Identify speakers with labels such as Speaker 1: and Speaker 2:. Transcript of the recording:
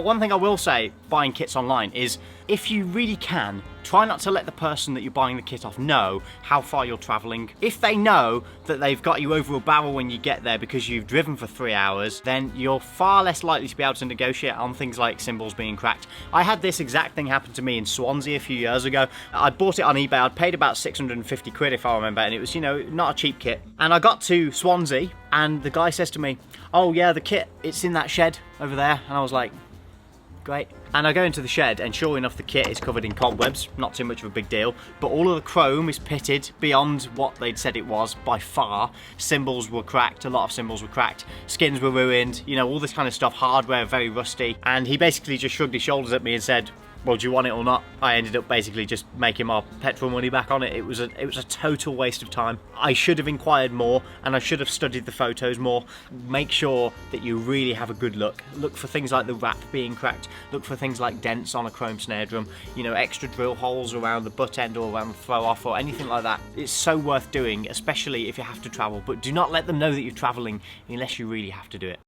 Speaker 1: One thing I will say buying kits online is, if you really can, try not to let the person that you're buying the kit off know how far you're travelling. If they know that they've got you over a barrel when you get there because you've driven for 3 hours, then you're far less likely to be able to negotiate on things like cymbals being cracked. I had this exact thing happen to me in Swansea a few years ago. I bought it on eBay. I'd paid about 650 quid if I remember, and it was, you know, not a cheap kit. And I got to Swansea and the guy says to me, "Oh yeah, the kit, it's in that shed over there." And I was like, great. And I go into the shed and sure enough the kit is covered in cobwebs, not too much of a big deal, but all of the chrome is pitted beyond what they'd said it was by far. Cymbals were cracked, a lot of cymbals were cracked, skins were ruined, you know, all this kind of stuff, hardware very rusty. And he basically just shrugged his shoulders at me and said, "Well, do you want it or not?" I ended up basically just making my petrol money back on it. It was a total waste of time. I should have inquired more and I should have studied the photos more. Make sure that you really have a good look. Look for things like the wrap being cracked. Look for things like dents on a chrome snare drum. You know, extra drill holes around the butt end or around the throw off or anything like that. It's so worth doing, especially if you have to travel. But do not let them know that you're traveling unless you really have to do it.